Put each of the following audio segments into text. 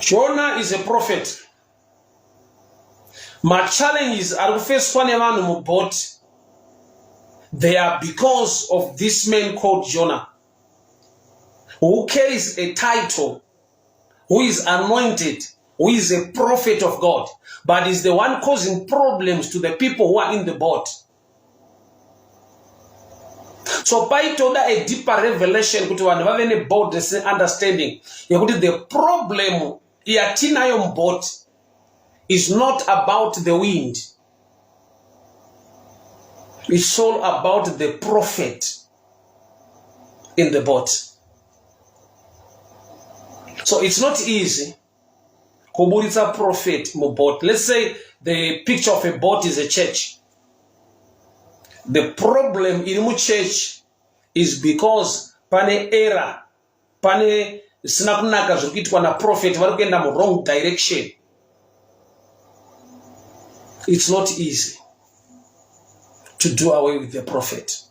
Jonah is a prophet. My challenges are faced one man boat. They are because of this man called Jonah, who carries a title, who is anointed, who is a prophet of God, but is the one causing problems to the people who are in the boat. So by toda a deeper revelation kuti vanhu vave ne boldness and understanding yekuti the problem yatinayo boat is not about the wind. It's all about the prophet in the boat. So it's not easy kuburitsa prophet mu boat. Let's say the picture of a boat is a church. The problem in mu church is because pane error, pane sinakunaka zvikuitwa na prophet vari kuenda mu wrong direction. It's not easy to do away with the prophet.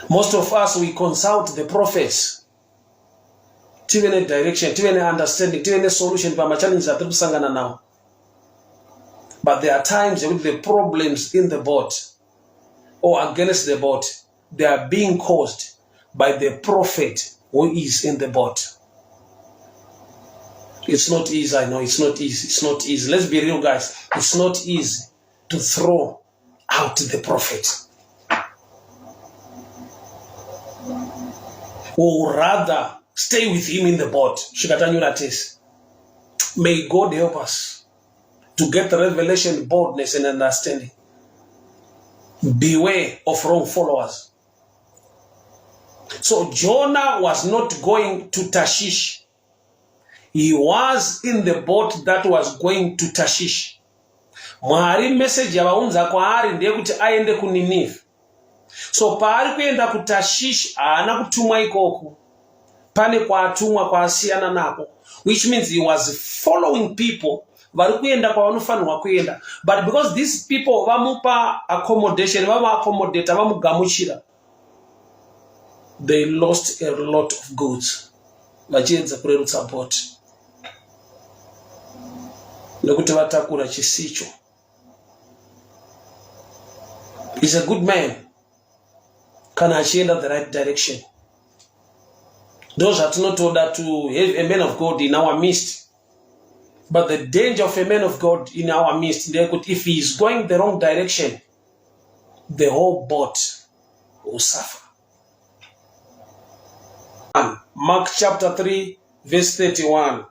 Most of us, we consult the prophets. Tive ne direction, tive ne understanding, tive ne solution pa ma challenges atiri kusangana now. But there are times with the problems in the boat or against the boat, they are being caused by the prophet who is in the boat. It's not easy, I know, it's not easy, it's not easy. Let's be real, guys. It's not easy to throw out the prophet. Or rather, stay with him in the boat. May God help us to get revelation, boldness, and understanding. Beware of wrong followers. So Jonah was not going to Tarshish. He was in the boat that was going to Tarshish. Mwari message yavaunza kwaari ndiye kuti aende ku Nineveh. So paari kuenda ku Tarshish haana kutumwa ikoko. Pane kwatumwa kwasiyana nako. Which means he was following people vari kuenda kwavanofanirwa kuenda. But because these people vamupa accommodation, vamaaccommodate, vamugamuchira, they lost a lot of goods. Vachiedza kurerutsa boat. Nekuti vatakura chisicho. He's a good man. Kana achienda the right direction. Those are not ordered to have a man of God in our midst. But the danger of a man of God in our midst, if he is going the wrong direction, the whole boat will suffer. Mark chapter 3, verse 31.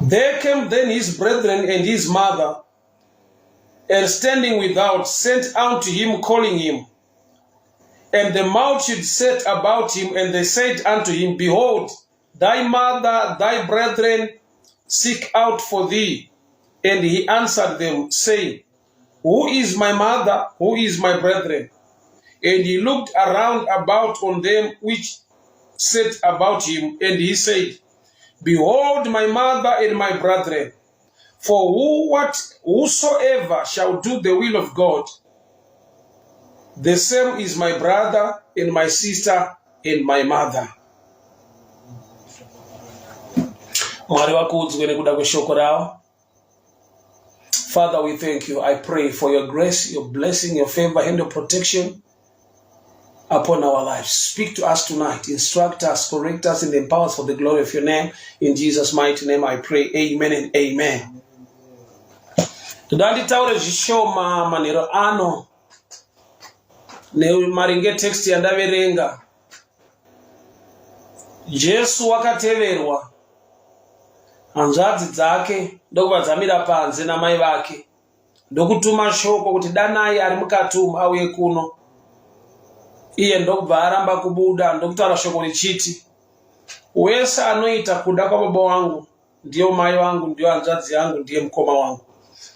There came then his brethren and his mother, and standing without, sent unto him, calling him. And the multitude set about him, and they said unto him, Behold, thy mother, thy brethren seek out for thee. And he answered them, saying, Who is my mother? Who is my brethren? And he looked around about on them which set about him, and he said, Behold my mother and my brethren, for whosoever shall do the will of God, the same is my brother and my sister and my mother. Father, we thank you. I pray for your grace, your blessing, your favor, and your protection upon our lives. Speak to us tonight. Instruct us, correct us, and empower us for the glory of your name. In Jesus' mighty name I pray. Amen and amen. Tudandi taure zvishoma manhero ano nemaringe text yandaverenga. Jesu wakateverwa, hanzvadzi dzake ndokubva dzamira panze namai vake ndokutuma shoko kuti danai ari mukati auye kuno. Iye ndokubva aramba kubuda ndokutaura shoko richiti, wese anoita kuda kwababa wangu ndiyo mai vangu, ndiyo hanzvadzi yangu, ndiye mukoma wangu.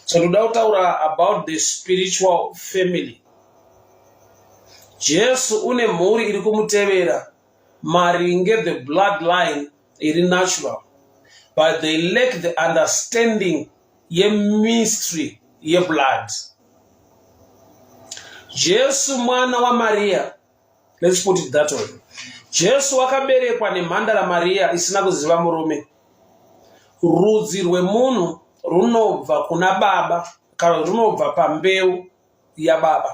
So toda kutaura about the spiritual family. Jesu une mhuri iri kumutevera maringe the bloodline iri natural, but they lack the understanding ye mystery ye blood. Jesu mwana wa Maria, let's put it that way. Jesu wakaberekwa nemhandara Maria isina kuziva murume. Rudzi rwemunhu runobva kuna baba, kana runobva pambeu yababa.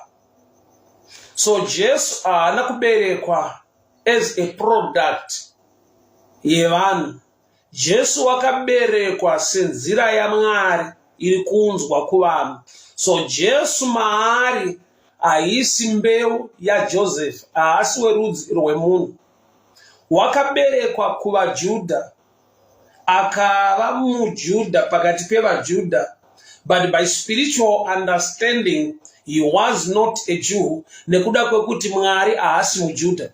So Jesu haana kuberekwa as a product yevanhu. Jesu wakaberekwa senzira yaMwari iri kunzwa kuvanhu. So Jesu maari haisi mbeu yaJoseph, haasi werudzi rwemunhu. Wakaberekwa kuvaJudha, akava muJudha pakati pevaJudha, but by spiritual understanding he was not a Jew, nekuda kwekuti Mwari haasi muJudha.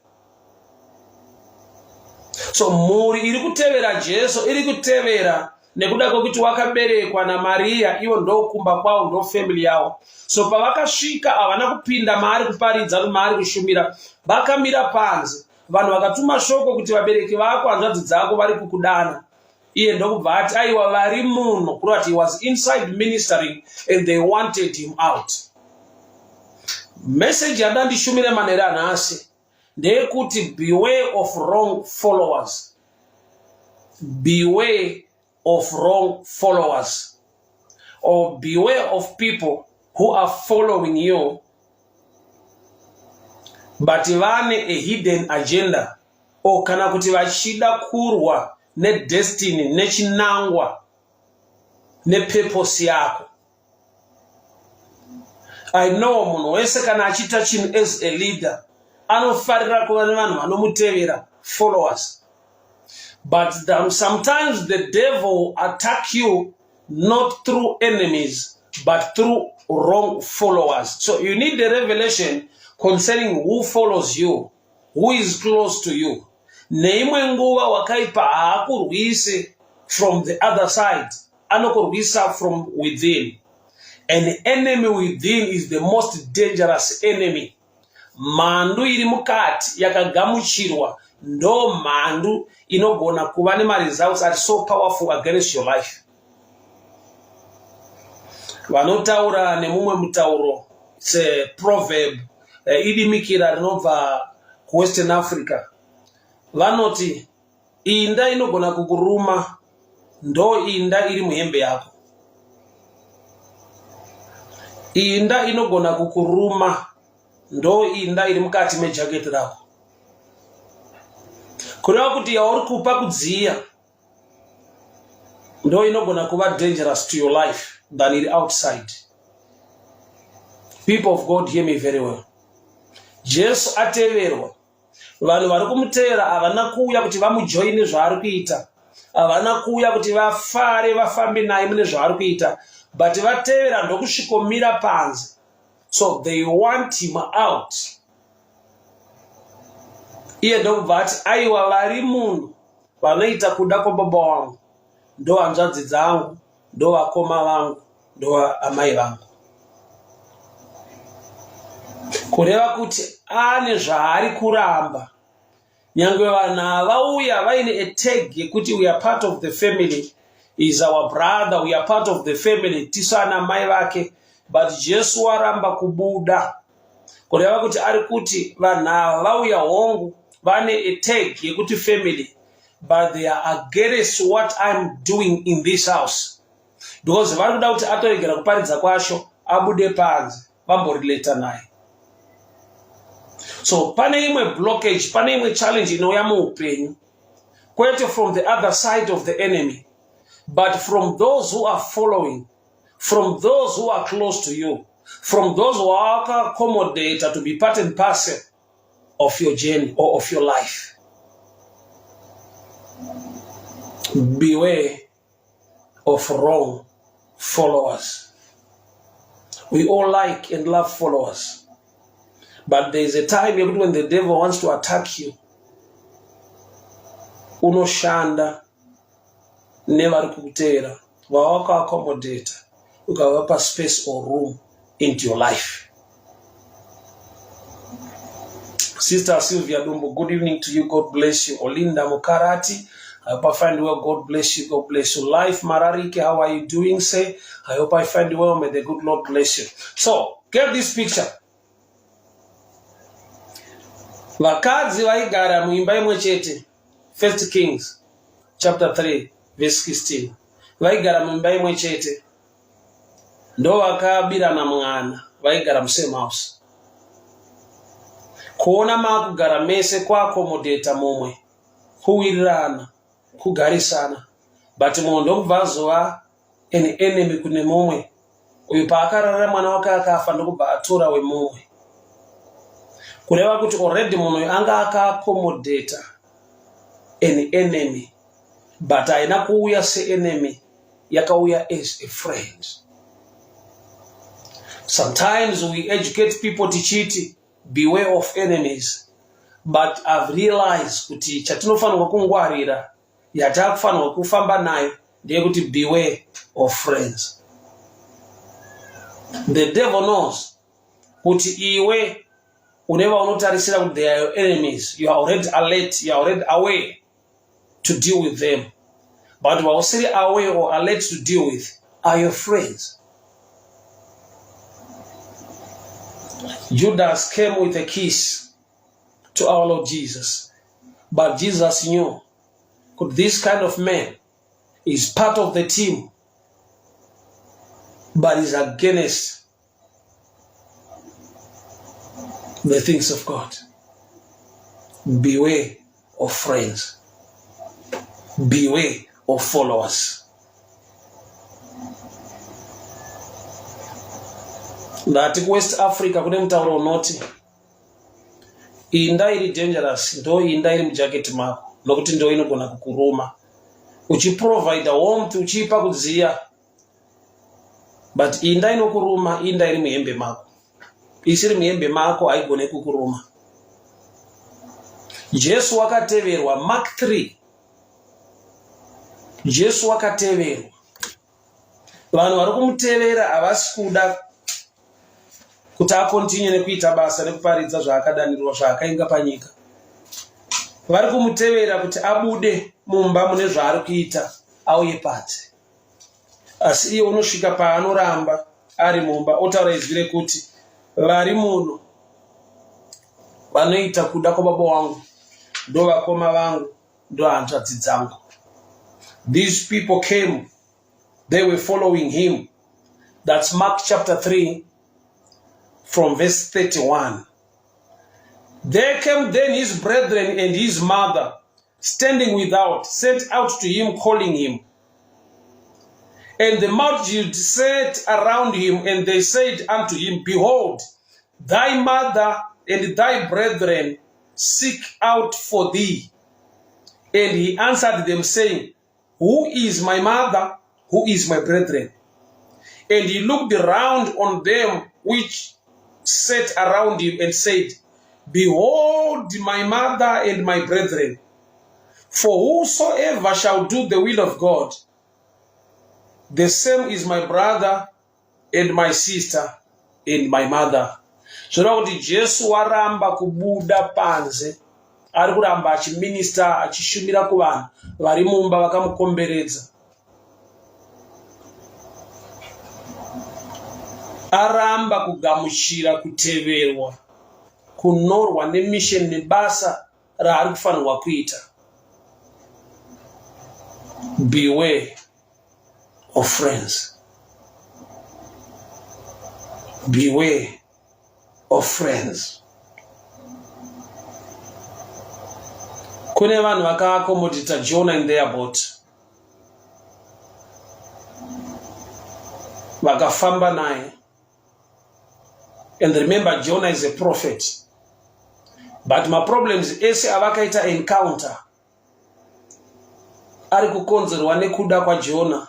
So mhuri iri kutevera Jesu iri kutevera nekuda kwekuti wakaberekwa naMaria, ivo ndokumba kwavo, ndo family yavo. So pavakasvika havana kupinda maari kuparidza maari kushumira, vakamira panze. Vanhu vakatuma shoko kuti vabereki vako, hanzvadzi dzako vari kukudana. Iye ndokubva ati aiwa vari muno, kureva kuti he was inside ministering and they wanted him out. Message yandandishumire manheru anhasi ndeyekuti beware of wrong followers. Beware of wrong followers, or beware of people who are following you but vane a hidden agenda, or kana kuti vachida kurwa nedestiny, nechinangwa, nepurpose yako. I know munhu wese kana achita chinhu as a leader anofarira kuva nevanhu vanomutevera, followers. But sometimes the devil attack you not through enemies, but through wrong followers. So you need the revelation concerning who follows you, who is close to you. Neimwe nguva wakaipa haakurwise from the other side, anokurwisa from within. An enemy within is the most dangerous enemy. Mhandu iri mukati yakagamuchirwa ndo mhandu inogona kuva nemaresults are so powerful against your life. Vanotaura nemumwe mutauro, it's a proverb, idimikira rinobva kuWestern Africa. Vanoti inda inogona kukuruma ndo inda iri muhembe yako. Inda inogona kukuruma ndo inda iri mukati mejaketi rako. Kureva kuti yauri kupa kudziya ndo inogona kuva dangerous to your life than iri outside. People of God, hear me very well. Jesu ateverwa. Vanhu vari kumutevera havana kuuya kuti vamujoine zvaari kuita, havana kuuya kuti vafare vafambe naye mune zvaari kuita, but vatevera ndokusvikomira panze. So they want him out. Iye ndokubva ati aiwa vari munhu vanoita kuda kwababa wangu, ndo hanzvadzi dzangu, ndo vakoma vangu, ndo amai vangu. Kureva kuti ane zvaari kuramba. Nyangwe vanhu vauya vaine a tag yekuti we are part of the family, is our brother, we are part of the family, tisu ana mai vake, but Jesu waramba kubuda. Kureva kuti ari kuti vanhu vauya hongu vane a tag yekuti family, but they are against what I'm doing in this house. Because vari kuda kuti atoregera kuparidza kwasho abude panze vamborileta naye. So pane imwe blockage, pane imwe challenge inouya muupenyu, kwete from the other side of the enemy, but from those who are following, from those who are close to you, from those who are accommodated to be part and parcel of your journey or of your life. Beware of wrong followers. We all like and love followers. But there is a time when the devil wants to attack you. Unoshanda never kukutera. Wawaka accommodate. Ukawapa space or room into your life. Sister Sylvia Dumbo, good evening to you. God bless you. Olinda Mukarati, I hope I find you well. God bless you. God bless you. Life Mararike, how are you doing? Say, I hope I find you well. May the good Lord bless you. So, get this picture. Vakadzi vaigara muimba imwe chete. 1 Kings chapter 3 verse 16. Vaigara muimba imwe chete. Ndo vakabirana mwana. Vaigara musame house. Kuona makugara mese kuakomodeta mumwe. Kuwirirana. Kugarisana. But mundo kubva an enemy kune mumwe. Uyu paakarara mwana wake akafa ndokubva atora wemumwe. Kureva kuti already munhu anga akaakomodeta an enemy, but haina kuuya se-enemy, yakauya as a friend. Sometimes we educate people tichiti beware of enemies, but I've realized kuti chatinofanirwa kungwarira yatakufanirwa kufamba nayo ndeyekuti beware of friends. The devil knows kuti iwe uneva unotarisira kuti they are your enemies, you are already alert, you are already aware to deal with them. But wausiri aware or alert to deal with are your friends. Judas came with a kiss to our Lord Jesus. But Jesus knew that this kind of man is part of the team, but is against the things of God. Beware of friends. Beware of followers. Ndati West Africa kune mutauro unoti inda iri dangerous ndo inda iri mujaketi mako nokuti ndo inogona kukuruma uchiprovide warmth uchipa kudziya, but inda inokuruma inda iri muhembe mako. Isiri muhembe mako haigone kukuruma. Jesu wakateverwa. Mark 3. Jesu wakateverwa. Vanhu vari kumutevera havasi kuda kuti akontinue nekuita basa nekuparidza zvaakadanirwa zvaakainga panyika. Vari kumutevera kuti abude mumba mune zvaari kuita auye pati. Asi iye unosvika paanoramba ari mumba otaura izwi rekuti vari muno vanoita kuda kwababa wangu ndo vakoma vangu ndo hanzvadzi dzangu. These people came, they were following him. That's Mark chapter 3 from verse 31. There came then his brethren and his mother, standing without, sent out to him, calling him. And the multitude sat around him, and they said unto him, Behold, thy mother and thy brethren seek out for thee. And he answered them, saying, Who is my mother? Who is my brethren? And he looked around on them which sat around him and said, Behold my mother and my brethren. For whosoever shall do the will of God, the same is my brother and my sister and my mother. Zvinoda kuti Jesu waramba kubuda panze, ari kuramba achiminista achishumira kuvanhu vari mumba vakamukomberedza. Aramba kugamuchira kuteverwa, kunorwa nemission nebasa raari kufanirwa kuita. Beware of friends. Beware of friends. Kune vanhu vakaakomodita Jonah in their boat. Vakafamba naye. And remember, Jonah is a prophet. But my problems ese avakaita encounter ari kukonzerwa nekuda kwa Jonah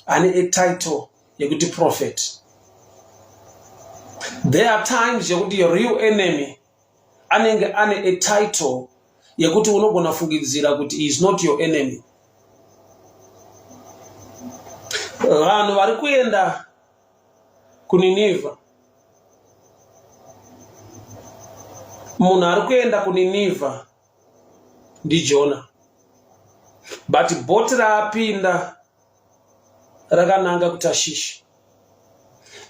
ane a title yekuti prophet. There are times yekuti your real enemy anenge ane a title yekuti unogona fungidzira kuti he is not your enemy. Vanhu vari kuenda kuNineveh. Munhu ari kuenda kuNineveh ndi Jonah. But boti raapinda rakananga kuTashishi.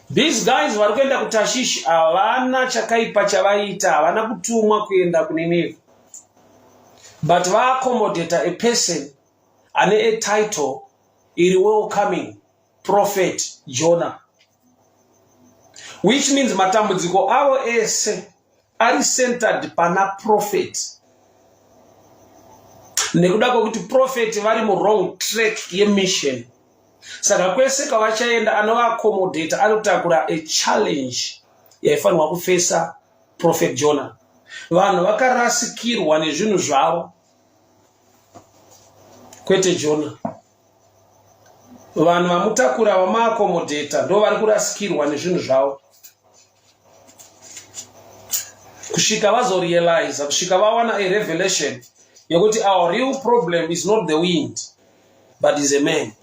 These guys vari kuenda kuTashish havana chakaipa chavaita, havana kutumwa kuenda kuNineveh, but vaaccommodate a person ane a title iri welcoming, Prophet Jonah, which means matambudziko avo ese ari centered pana prophet, nekuda kwokuti prophet vari wrong track yemission. Saka kwese kavachaenda anovaaccommodate anotakura a challenge yaifanirwa kufesa Prophet Jonah. Vanhu vakarasikirwa nezvinhu zvavo, kwete Jonah. Vanhu vamutakura vamaaccommodate ndo vari kurasikirwa nezvinhu zvavo, kusvika vazorealize, kusvika vawana a revelation yekuti our real problem is not the wind but is a man,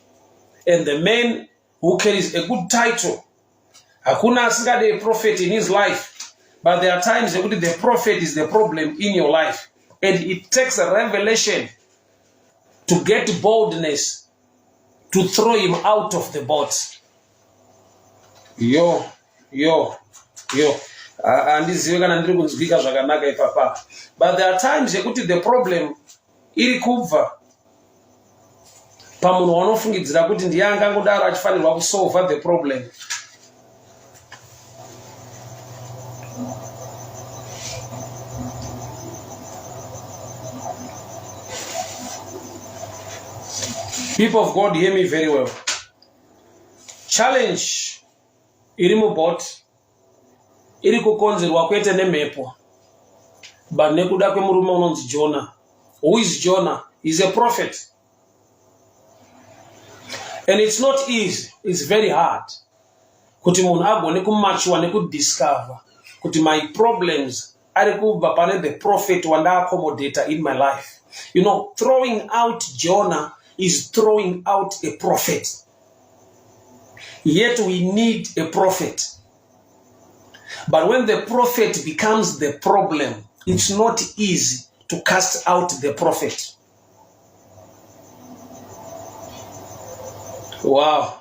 and the man who carries a good title. Hakuna asingade a prophet in his life, but there are times yekuti the prophet is the problem in your life, and it takes a revelation to get boldness to throw him out of the boat. Yo. Andizive kana ndiri kunzwika zvakanaka ipapa. But there are times yekuti the problem iri kubva pamunhu wanofungidzira kuti ndiye angangodaro achifanirwa kusolve the problem. People of God, hear me very well. Challenge iri mubot iri kukonzerwa kwete nemhepo, but nekuda kwemurume unonzi Jonah. Who is Jonah? He's a prophet. And it's not easy, it's very hard kuti munhu agone kumachua nekudiscover kuti my problems ari kubva pane the prophet wandaaccommodator in my life. You know, throwing out Jonah is throwing out a prophet. Yet we need a prophet. But when the prophet becomes the problem, it's not easy to cast out the prophet. Wow.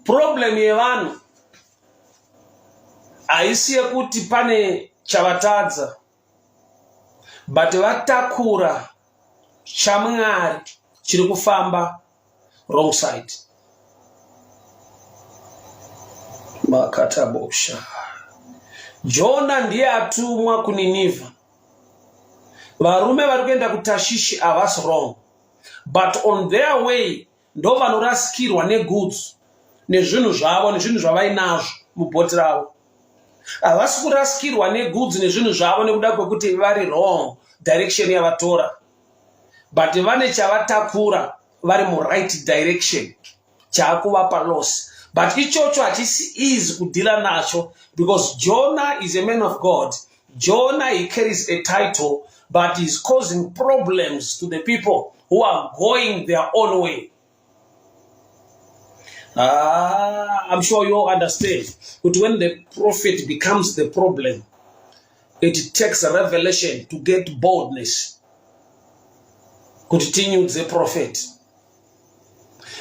Problem yevanhu haisi yekuti pane chavatadza, but vatakura chaMwari chiri kufamba wrong side. Makatabosha. Jonah ndiye atumwa kuNineveh. Varume vari kuenda kuTashishi havasi wrong, but on their way ndo vanorasikirwa negoods, nezvinhu zvavo, nezvinhu zvavainazvo mubhoti ravo. Havasi kurasikirwa negoods nezvinhu zvavo nekuda kwekuti vari wrong direction yavatora, but vane chavatakura vari right direction chaakuvapa loss. But ichocho hachisi easy kudila nacho, because Jonah is a man of God. Jonah, he carries a title, but he's causing problems to the people who are going their own way. I'm sure you all understand. But when the prophet becomes the problem, it takes a revelation to get boldness. Continue the prophet.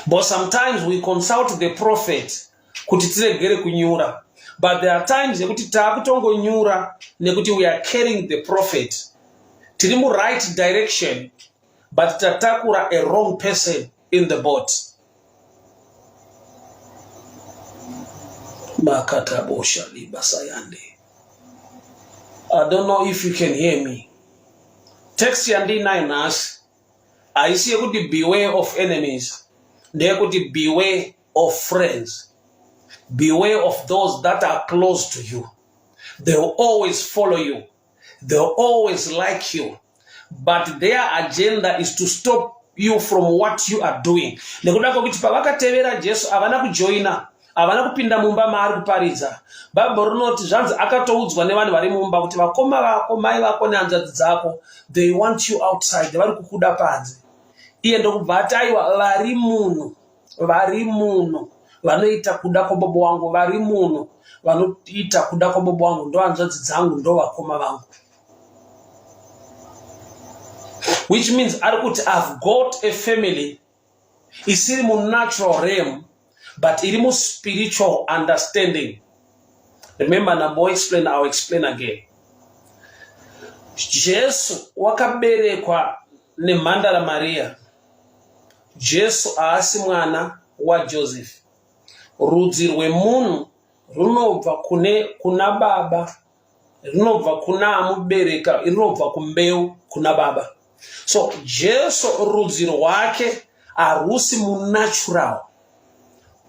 But sometimes we consult the prophet kutiregere kunyura. But there are times yekuti taakutongo nyura nekuti we are carrying the prophet. Tiri mu right direction, but tatakura a wrong person in the boat. Makatabosha libasayande. I don't know if you can hear me. Text yandi 9 us. I see yekuti beware of enemies. Yekuti beware of friends. Beware of those that are close to you. They will always follow you. They will always like you. But their agenda is to stop you from what you are doing. Nekuda kuti pavakatevera Jesu avana kujoina, avana kupinda mumba maari kuparidza. Bhaibheri rinoti zvanzi akatoudzwa nevanhu vari mumba kuti vakoma vako, mai vako nehanzvadzi dzako, they want you outside, vari kukuda panze. Iye ndokubva ati aiwa vari muno vanoita kuda kwababa wangu, vari muno vanoita kuda kwababa wangu, ndo hanzvadzi dzangu, ndo vakoma vangu. Which means I've got a family isiri mu natural realm, but iri mu spiritual understanding. Remember, na boy explain, I'll explain again. Jesu wakaberekwa ne Mandala Maria. Jesu aasi mwana wa Joseph. Rudzi rwemunhu runobva kuna baba, runobva kuna amubereka, runobva kumbeu kuna baba. So Jesu rudzi rwake harusi munatural.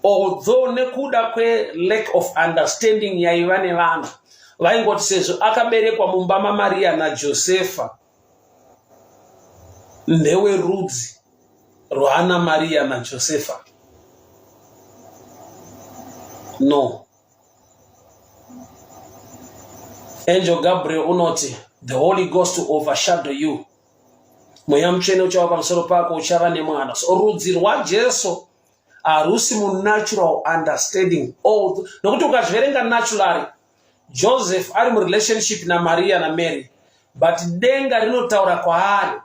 Although nekuda kwe lack of understanding yaiva nevanhu, vaingoti sezvo akaberekwa mumba maMaria na Josefa, ndewe rudzi rwaana Maria na Josefa. No. Angel Gabriel unoti, the Holy Ghost to overshadow you. Mweya mutsvene uchava pamusoro pako uchava nemwana. So rudzi rwaJesu harusi mu natural understanding. Nokuti ukazviverenga naturally, Joseph ari mu relationship na Maria na Mary, but denga rinotaura kwaari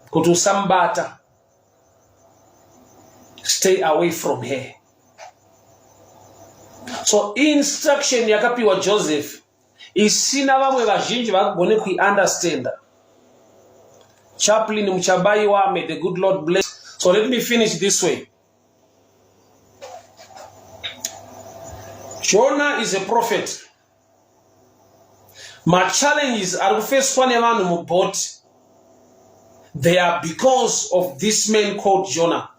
kuti usamubata, stay away from her. So instruction yakapiwa Joseph isina vamwe vazhinji vakagone kuiunderstanda. Chaplain muchabaiwa, may the good Lord bless. So let me finish this way. Jonah is a prophet. My challenges are faced nevanhu muboti. They are because of this man called Jonah,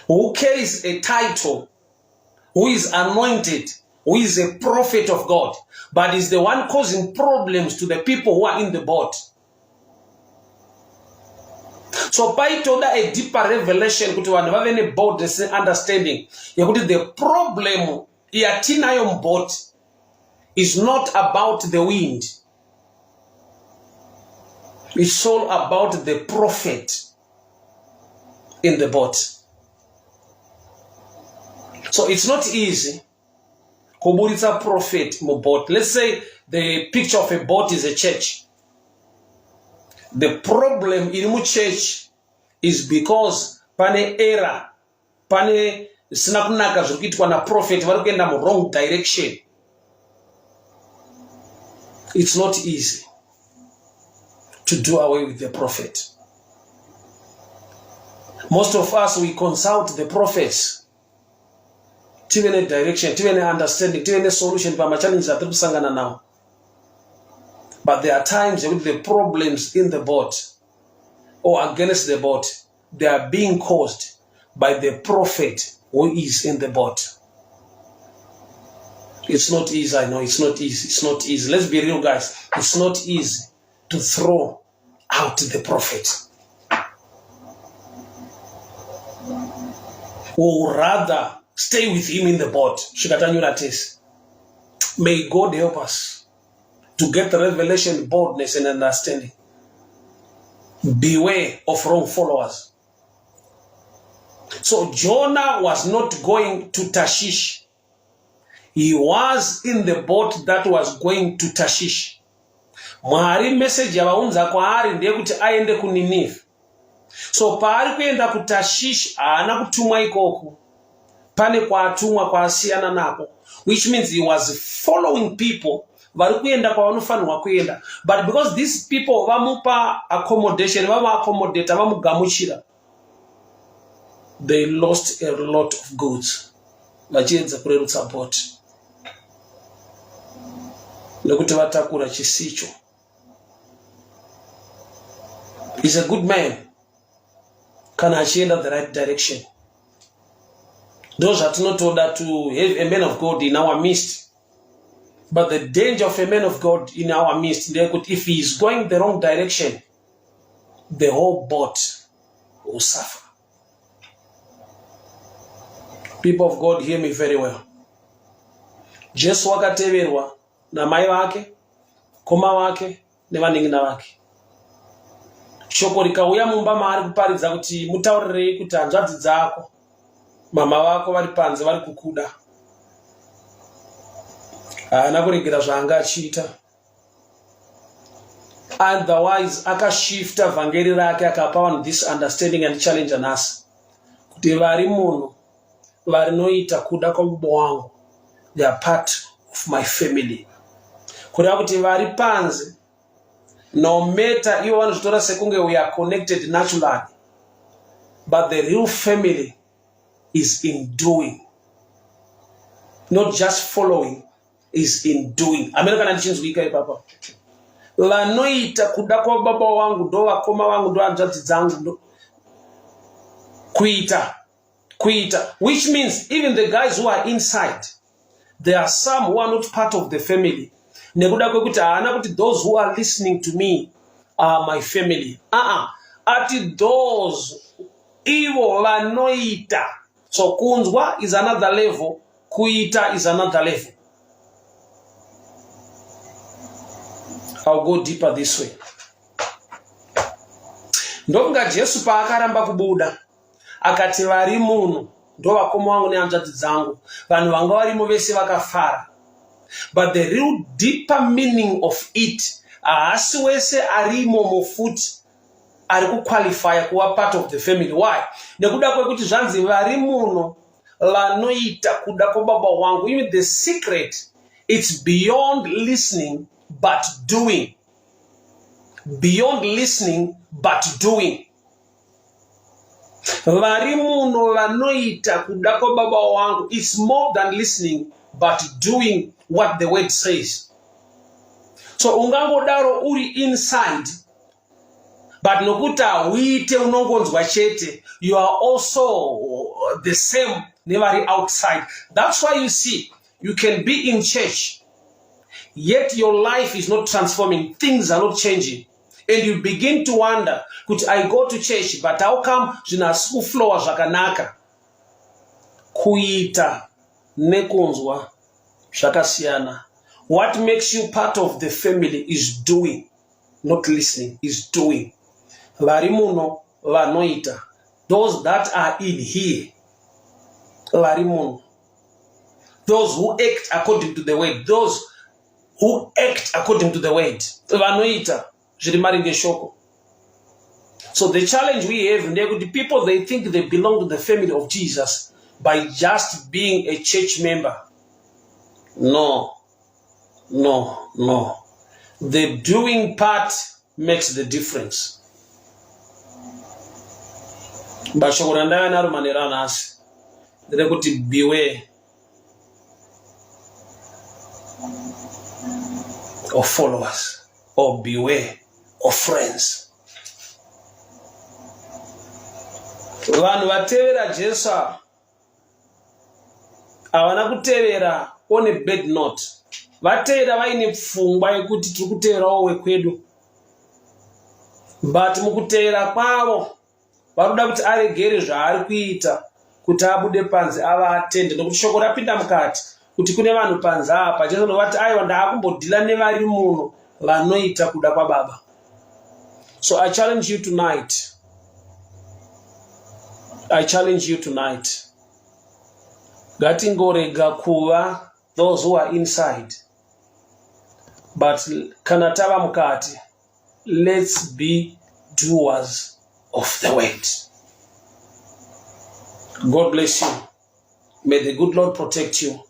who carries a title, who is anointed, who is a prophet of God, but is the one causing problems to the people who are in the boat. So paitoda a deeper revelation kuti vanhu vave neboldness and understanding yekuti the problem yatinayo mboat is not about the wind. It's all about the prophet in the boat. So it's not easy kuburitsa prophet mu boat. Let's say the picture of a boat is a church. The problem in mu church is because pane error, pane sinakunaka zvirikuitwa na prophet vari kuenda mu wrong direction. It's not easy to do away with the prophet. Most of us, we consult the prophets. Tive ne direction, tive ne understanding, tive ne solution pa ma challenges atiri kusangana now. But there are times with the problems in the boat or against the boat, they are being caused by the prophet who is in the boat. It's not easy, I know, it's not easy. It's not easy. Let's be real, guys. It's not easy to throw out the prophet. Or rather, stay with him in the boat. May God help us to get revelation, boldness, and understanding. Beware of wrong followers. So Jonah was not going to Tarshish. He was in the boat that was going to Tarshish. Mwari message yavaunza kwaari ndeye kuti aende ku Nineveh. So paari kuenda ku Tarshish haana kutumwa ikoko. Pane kwaatumwa kwaasiyana napo. Which means he was following people vari kuenda kwavanofanirwa kuenda. But because these people vamupa accommodation, vamuaccommodate, vamugamuchira, they lost a lot of goods. Vachiedza kurerutsa boat. Nekuti vatakura chisicho. He's a good man. Kana achienda the right direction. Those are not ordered to have a man of God in our midst. But the danger of a man of God in our midst, if he is going the wrong direction, the whole boat will suffer. People of God, hear me very well. Jesu wakateverwa na mai vake, koma vake, nevaning'ina vake. Shoko rikauya mumba maari kuparidza kuti mutaurirei kuti hanzvadzi dzako, mama vako vari panze vari kukuda. Haana kuregera zvaanga achiita. Otherwise, akashifta vhangeri rake akapa vanhu this understanding and challenge us. Kuti vari munhu varinoita kuda kwababa wangu, they are part of my family. Kureva kuti vari panze, no matter ivo vanozvitora sekunge we are connected naturally, but the real family is in doing, not just following, is in doing. Amene kana ndichinzwika ipapa. Vanoita kuda kwababa wangu ndo vakoma vangu ndo hanzvadzi dzangu kuita, which means even the guys who are inside, there are some who are not part of the family. Nekuda kwekuti haana kuti those who are listening to me are my family. Ati those ivo vanoita. So kunzwa is another level, kuita is another level. I'll go deeper this way. Ndonga Jesu paakaramba kubuda akati vari munhu ndo vakoma vangu nehanzvadzi dzangu, vanhu vanga varimo vese vakafara. But the real deeper meaning of it, haasi wese arimo mufuti ari kuqualify kuva part of the family. Why? Nekuda kwekuti zvanzi vari munhu vanoita kuda kwababa wangu. Even the secret, it's beyond listening but doing. Beyond listening but doing. Vari munhu vanoita kuda kwababa wangu. It's more than listening but doing what the word says. So ungangodaro uri inside, but nokuta uite unongonzwa chete, you are also the same never outside. That's why you see, you can be in church, yet your life is not transforming, things are not changing. And you begin to wonder, could I go to church, but how come zvinasuflowa zvakanaka? Kuita nekunzwa zvakasiyana. What makes you part of the family is doing, not listening, is doing. Vari muno vanoita. Those that are in here, vari muno. Those who act according to the word, those who act according to the word, vanoita zviri maringe shoko. So the challenge we have, the people, they think they belong to the family of Jesus by just being a church member. No. The doing part makes the difference. Bashogorandaya narumanera nasi. Ndekuti beware of followers or beware of friends. Vanhu vatevera Jesu havana kutevera on a bad note. Vatevera vaine pfungwa yekuti tiri kuteverawo wekwedu. But mukutevera kwavo varuda kuti aregere zvaari kuita kuti abude panze avaatende, nokuti shoko rapinda mukati kuti kune vanhu panze apa. Jesu ndovati aiwa ndaakumbodhila nevari muno vanoita kuda kwaBaba. So I challenge you tonight. Ngatingorega kuva those who are inside, but kana tava mukati, let's be doers of the word. God bless you. May the good Lord protect you.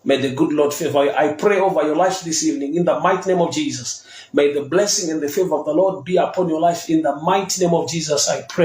May the good Lord favor you. I pray over your life this evening in the mighty name of Jesus. May the blessing and the favor of the Lord be upon your life in the mighty name of Jesus. I pray.